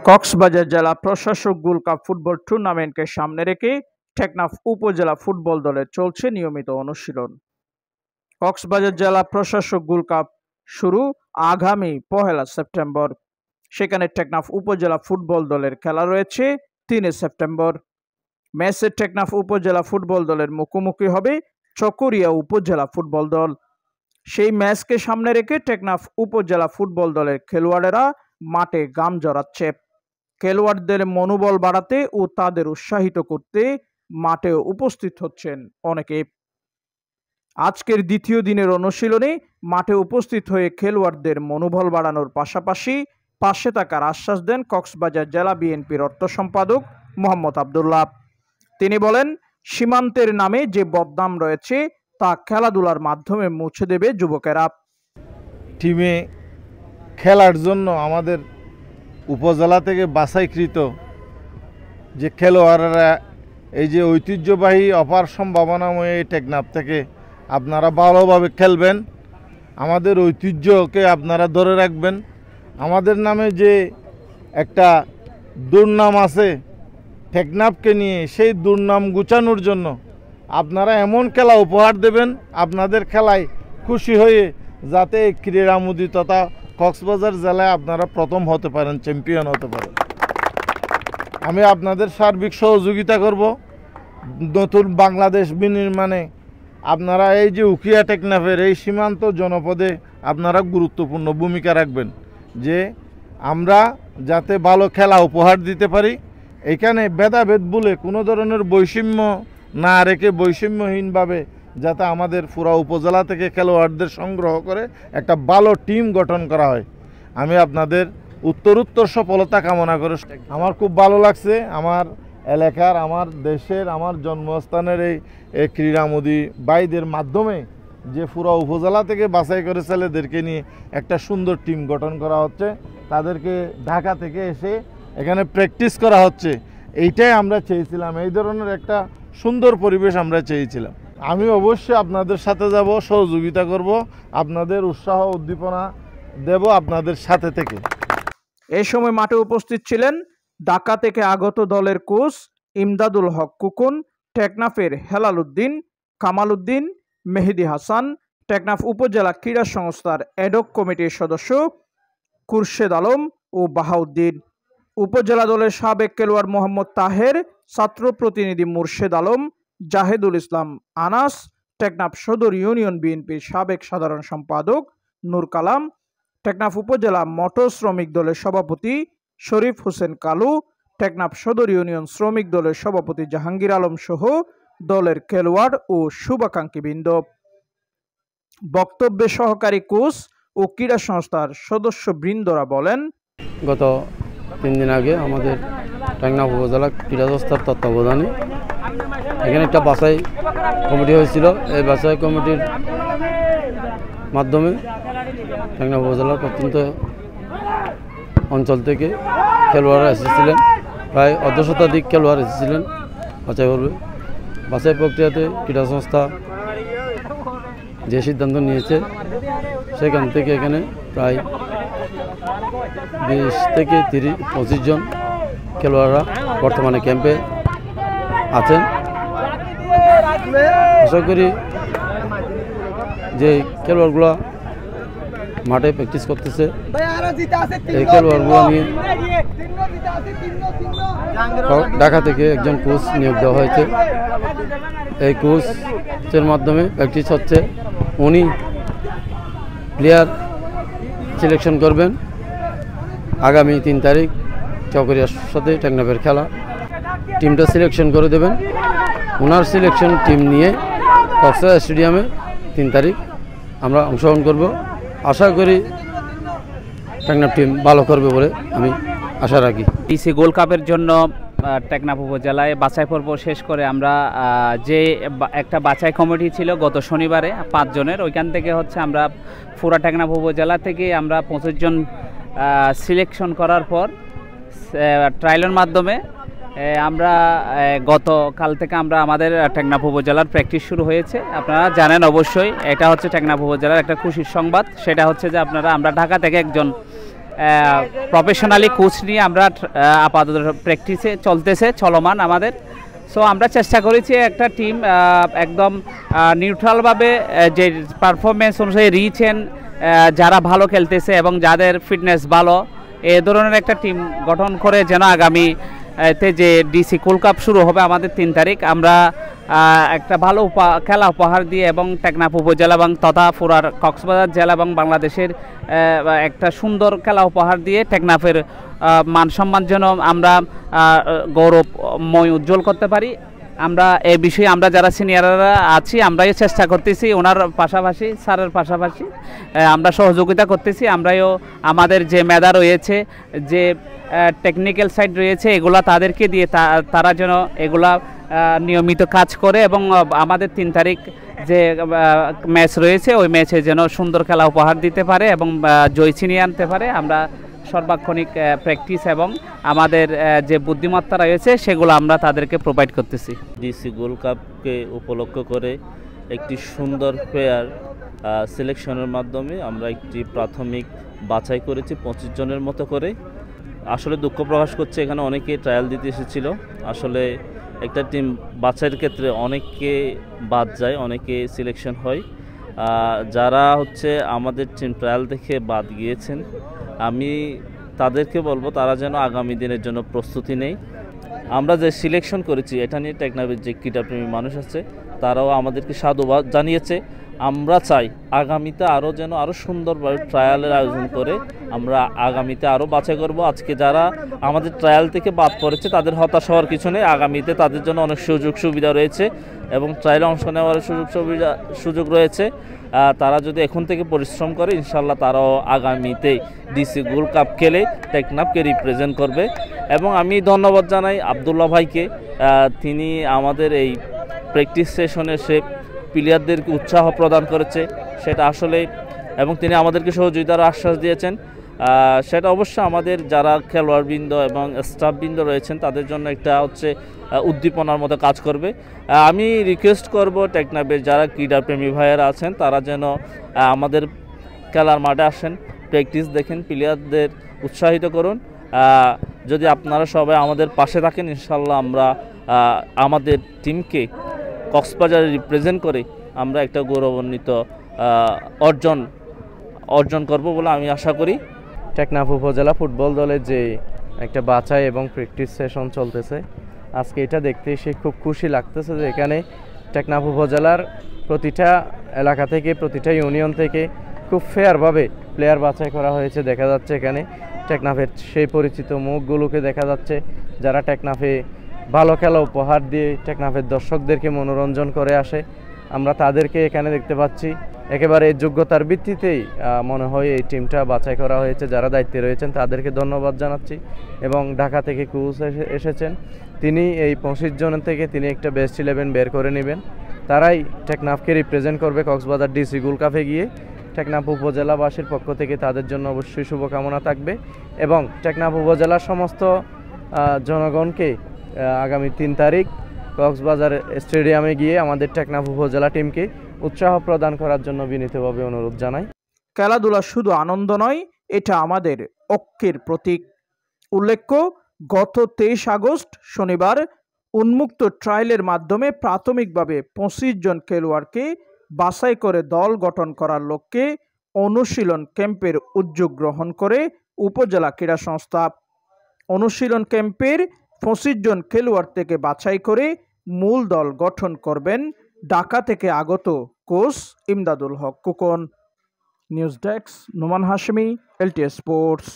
কক্সবাজার জেলা প্রশাসক gold cup football টুর্নামেন্টকে সামনে রেখে টেকনাফ উপজেলা ফুটবল দলের চলছে নিয়মিত অনুশীলন। কক্সবাজার জেলা প্রশাসক গোল্ড কাপ শুরু আগামী 1 সেপ্টেম্বর। সেখানে টেকনাফ উপজেলা ফুটবল দলের খেলা রয়েছে 3 সেপ্টেম্বর। ম্যাচে টেকনাফ উপজেলা ফুটবল দলের মুখোমুখি হবে চকরিয়া উপজেলা ফুটবল দল। সেই ম্যাচকে সামনে রেখে টেকনাফ উপজেলা ফুটবল দলের খেলোয়াড়েরা মাঠে গাম জড়াচ্ছে। খেলোয়াড়দের মনোবল বাড়াতে ও তাদের উৎসাহিত করতে মাঠে উপস্থিত হচ্ছেন অনেকে। আজকের দ্বিতীয় দিনের অনুশীলনে মাঠে উপস্থিত হয়ে খেলোয়াড়দের মনোবল বাড়ানোর পাশাপাশি পাশে থাকার আশ্বাস দেন কক্সবাজার জেলা বিএনপির অর্থ সম্পাদক মোহাম্মদ আবদুল্লাহ। তিনি বলেন, সীমান্তের নামে যে বদনাম রয়েছে তা খেলাধুলার মাধ্যমে মুছে দেবে যুবকেরা। টিমে খেলার জন্য আমাদের উপজেলা থেকে বাছাইকৃত যে খেলোয়াড়রা এই যে ঐতিহ্যবাহী অপার সম্ভাবনাময় এই টেকনাফ থেকে আপনারা ভালোভাবে খেলবেন, আমাদের ঐতিহ্যকে আপনারা ধরে রাখবেন। আমাদের নামে যে একটা দুর্নাম আছে টেকনাফকে নিয়ে, সেই দুর্নাম গুছানোর জন্য আপনারা এমন খেলা উপহার দেবেন, আপনাদের খেলায় খুশি হয়ে যাতে এই ক্রীড়ামোদী তথা কক্সবাজার জেলায় আপনারা প্রথম হতে পারেন, চ্যাম্পিয়ন হতে পারেন। আমি আপনাদের সার্বিক সহযোগিতা করব। নতুন বাংলাদেশ বিনির্মাণে আপনারা এই যে উখিয়া টেকনাফের এই সীমান্ত জনপদে আপনারা গুরুত্বপূর্ণ ভূমিকা রাখবেন, যে আমরা যাতে ভালো খেলা উপহার দিতে পারি। এখানে ভেদাভেদ বলে কোনো ধরনের বৈষম্য না রেখে বৈষম্যহীনভাবে যাতে আমাদের পুরা উপজেলা থেকে খেলোয়াড়দের সংগ্রহ করে একটা ভালো টিম গঠন করা হয়। আমি আপনাদের উত্তরোত্তর সফলতা কামনা করে আমার খুব ভালো লাগছে আমার এলাকার, আমার দেশের, আমার জন্মস্থানের এই ক্রীড়ামোদী ভাইদের মাধ্যমে যে পুরো উপজেলা থেকে বাছাই করে ছেলেদেরকে নিয়ে একটা সুন্দর টিম গঠন করা হচ্ছে। তাদেরকে ঢাকা থেকে এসে এখানে প্র্যাকটিস করা হচ্ছে। এইটাই আমরা চেয়েছিলাম, এই ধরনের একটা সুন্দর পরিবেশ আমরা চেয়েছিলাম। আমি অবশ্যই আপনাদের সাথে যাব, সহযোগিতা করব, আপনাদের উৎসাহ উদ্দীপনা দেব আপনাদের সাথে থেকে। এই সময় মাঠে উপস্থিত ছিলেন ঢাকা থেকে আগত দলের কোচ ইমদাদুল হক কুকুন, টেকনাফের হেলাল উদ্দিন, কামাল উদ্দিন, মেহেদি হাসান, টেকনাফ উপজেলা ক্রীড়া সংস্থার অ্যাডক কমিটির সদস্য খুরশেদ আলম ও বাহাউদ্দিন, উপজেলা দলের সাবেক খেলোয়াড় মোহাম্মদ তাহের, ছাত্র প্রতিনিধি মুর্শেদ আলম, জাহেদুল ইসলাম আনাস, টেকনাফ সদর ইউনিয়ন বিএনপির সাবেক সাধারণ সম্পাদক নূর কালাম, টেকনাফ উপজেলা মোটর শ্রমিক দলের সভাপতি শরীফ হোসেন কালু, টেকনাফ সদর ইউনিয়ন শ্রমিক দলের সভাপতি জাহাঙ্গীর আলম সহ দলের খেলোয়াড় ও শুভাকাঙ্ক্ষীবৃন্দ। বক্তব্যে সহকারী কোচ ও ক্রীড়া সংস্থার সদস্যবৃন্দরা বলেন, গত 3 দিন আগে আমাদের টেকনাফ উপজেলা ক্রীড়া সংস্থার তত্ত্বাবধানে এখানে একটা বাছাই কমিটি হয়েছিল। এই বাছাই কমিটির মাধ্যমে টেকনাফ উপজেলার প্রত্যন্ত অঞ্চল থেকে খেলোয়াড়রা এসেছিলেন, প্রায় 1/2 শতাধিক খেলোয়াড় এসেছিলেন বাছাই করবে। বাছাই প্রক্রিয়াতে ক্রীড়া সংস্থা যে সিদ্ধান্ত নিয়েছে সেখান থেকে এখানে প্রায় 20 থেকে 25 জন খেলোয়াড়রা বর্তমানে ক্যাম্পে আছেন। আশা করি যে খেলোয়াড়গুলো মাঠে প্র্যাকটিস করতেছে, এই খেলোয়াড়গুলো নিয়ে ঢাকা থেকে একজন কোচ নিয়োগ দেওয়া হয়েছে। এই কোচের মাধ্যমে প্র্যাকটিস হচ্ছে। উনি প্লেয়ার সিলেকশন করবেন। আগামী 3 তারিখ চকরিয়ার সাথে টেকনাফের খেলা, টিমটা সিলেকশন করে দেবেন। ওনার সিলেকশন টিম নিয়ে কক্সবাজার স্টেডিয়ামে 3 তারিখ আমরা অংশগ্রহণ করব। আশা করি টেকনাফ টিম ভালো করবে বলে আমি আশা রাখি। ডিসি গোল্ড কাপের জন্য টেকনাফ উপজেলায় বাছাই পর্ব শেষ করে আমরা যে একটা বাছাই কমিটি ছিল গত শনিবারে 5 জনের, ওইখান থেকে হচ্ছে আমরা পুরা টেকনাফ উপজেলা থেকে আমরা 25 জন সিলেকশন করার পর ট্রায়ালের মাধ্যমে আমরা গতকাল থেকে আমরা আমাদের টেকনাফ উপজেলার প্র্যাকটিস শুরু হয়েছে। আপনারা জানেন অবশ্যই, এটা হচ্ছে টেকনাফ উপজেলার একটা খুশির সংবাদ। সেটা হচ্ছে যে আমরা ঢাকা থেকে একজন প্রফেশনালি কোচ নিয়ে আমরা আপাতত প্র্যাকটিসে চলমান আমাদের। সো আমরা চেষ্টা করেছি একটা টিম একদম নিউট্রালভাবে যে পারফরমেন্স অনুযায়ী যারা ভালো খেলতেছে এবং যাদের ফিটনেস ভালো, এ ধরনের একটা টিম গঠন করে যেন আগামী যে ডিসি কুল কাপ শুরু হবে আমাদের 3 তারিখ, আমরা একটা ভালো খেলা উপহার দিয়ে এবং টেকনাফ উপজেলা এবং তথা ফুরার কক্সবাজার জেলা এবং বাংলাদেশের একটা সুন্দর খেলা উপহার দিয়ে টেকনাফের মান সম্মান যেন আমরা গৌরবময় উজ্জ্বল করতে পারি। আমরা এই বিষয়ে আমরা যারা সিনিয়ররা আছি আমরাই চেষ্টা করতেছি, ওনার পাশাপাশি স্যারের পাশাপাশি আমরা সহযোগিতা করতেছি। আমরাও আমাদের যে মেধা রয়েছে, যে টেকনিক্যাল সাইড রয়েছে, এগুলা তাদেরকে দিয়ে তারা যেন এগুলা নিয়মিত কাজ করে এবং আমাদের 3 তারিখ যে ম্যাচ রয়েছে ওই ম্যাচে যেন সুন্দর খেলা উপহার দিতে পারে এবং জয় ছিনিয়ে আনতে পারে। আমরা সর্বাক্ষণিক প্র্যাকটিস এবং আমাদের যে বুদ্ধিমত্তা রয়েছে সেগুলো আমরা তাদেরকে প্রোভাইড করতেছি। ডিসি গোল্ড কাপকে উপলক্ষ করে একটি সুন্দর প্লেয়ার সিলেকশনের মাধ্যমে আমরা একটি প্রাথমিক বাছাই করেছি 25 জনের মতো করে। আসলে দুঃখ প্রকাশ করছে, এখানে অনেকে ট্রায়াল দিতে এসেছিল। আসলে একটা টিম বাছাইয়ের ক্ষেত্রে অনেকে বাদ যায়, অনেকে সিলেকশন হয়। যারা আমাদের টিম ট্রায়াল দেখে বাদ গিয়েছেন, আমি তাদেরকে বলবো তারা যেন আগামী দিনের জন্য প্রস্তুতি নেই। আমরা যে সিলেকশন করেছি এটা নিয়ে টেকনাফের যে ক্রীড়াপ্রেমী মানুষ আছে তারাও আমাদেরকে সাধুবাদ জানিয়েছে। আমরা চাই আগামীতে আরও সুন্দরভাবে ট্রায়ালের আয়োজন করে আমরা আগামীতে আরও বাছাই করব। আজকে যারা আমাদের ট্রায়াল থেকে বাদ পড়েছে তাদের হতাশ হওয়ার কিছু নেই, আগামীতে তাদের জন্য অনেক সুযোগ সুবিধা রয়েছে এবং ট্রায়ালে অংশ নেওয়ার সুযোগ রয়েছে। তারা যদি এখন থেকে পরিশ্রম করে ইনশাল্লাহ তারাও আগামীতে ডিসি গোল্ড কাপ খেলে টেকনাফকে রিপ্রেজেন্ট করবে। এবং আমি ধন্যবাদ জানাই আবদুল্লাহ ভাইকে, তিনি আমাদের এই প্র্যাকটিস সেশনে সে প্লেয়ারদেরকে উৎসাহ প্রদান করেছে সেটা আসলে, এবং তিনি আমাদেরকে সহযোগিতার আশ্বাস দিয়েছেন। সেটা অবশ্যই আমাদের যারা খেলোয়াড়বৃন্দ এবং স্টাফবৃন্দ রয়েছেন তাদের জন্য একটা উদ্দীপনার মতো কাজ করবে। আমি রিকোয়েস্ট করব টেকনাফের যারা ক্রীড়াপ্রেমী ভাইয়েরা আছেন তারা যেন আমাদের খেলার মাঠে আসেন, প্র্যাকটিস দেখেন, প্লেয়ারদের উৎসাহিত করুন। যদি আপনারা সবাই আমাদের পাশে থাকেন ইনশাল্লাহ আমরা আমাদের টিমকে কক্সবাজারে রিপ্রেজেন্ট করে আমরা একটা গৌরবান্বিত অর্জন করব বলে আমি আশা করি। টেকনাফ উপজেলা ফুটবল দলের যে একটা বাছাই এবং প্র্যাকটিস সেশন চলতেছে, আজকে এটা দেখতে এসে খুব খুশি লাগতেছে যে এখানে টেকনাফ উপজেলার প্রতিটা এলাকা থেকে, প্রতিটা ইউনিয়ন থেকে খুব ফেয়ারভাবে প্লেয়ার বাছাই করা হয়েছে। দেখা যাচ্ছে এখানে টেকনাফের সেই পরিচিত মুখগুলোকে দেখা যাচ্ছে যারা টেকনাফে ভালো খেলা উপহার দিয়ে টেকনাফের দর্শকদেরকে মনোরঞ্জন করে আসে। আমরা তাদেরকে এখানে দেখতে পাচ্ছি। একেবারে যোগ্যতার ভিত্তিতেই মনে হয় এই টিমটা বাছাই করা হয়েছে। যারা দায়িত্বে রয়েছেন তাদেরকে ধন্যবাদ জানাচ্ছি। এবং ঢাকা থেকে কোচ এসেছেন, তিনি এই 25 জন থেকে তিনি একটা বেস্ট 11 বের করে নেবেন। তারাই টেকনাফকে রিপ্রেজেন্ট করবে কক্সবাজার ডিসি গোল্ড কাপে গিয়ে। টেকনাফ উপজেলাবাসীর পক্ষ থেকে তাদের জন্য অবশ্যই শুভকামনা থাকবে এবং টেকনাফ উপজেলার সমস্ত জনগণকে আগামী 3 তারিখ কক্সবাজার স্টেডিয়ামে গিয়ে আমাদের টেকনাফ উপজেলা টিমকে উৎসাহ প্রদান করার জন্য বিনীতভাবে অনুরোধ জানাই। খেলাধুলা শুধু আনন্দ নয়, এটা আমাদের ঐক্যের প্রতীক। উল্লেখ্য, গত 23 আগস্ট শনিবার উন্মুক্ত ট্রায়ালের মাধ্যমে প্রাথমিকভাবে 25 জন খেলোয়াড়কে বাছাই করে দল গঠন করার লক্ষ্যে অনুশীলন ক্যাম্পের উদ্যোগ গ্রহণ করে উপজেলা ক্রীড়া সংস্থা। অনুশীলন ক্যাম্পের 25 জন খেলোয়াড় থেকে বাছাই করে মূল দল গঠন করবেন ঢাকা থেকে আগত coach Imdadul Haque Khokon. News desk, Noman Hashmi, LTS sports.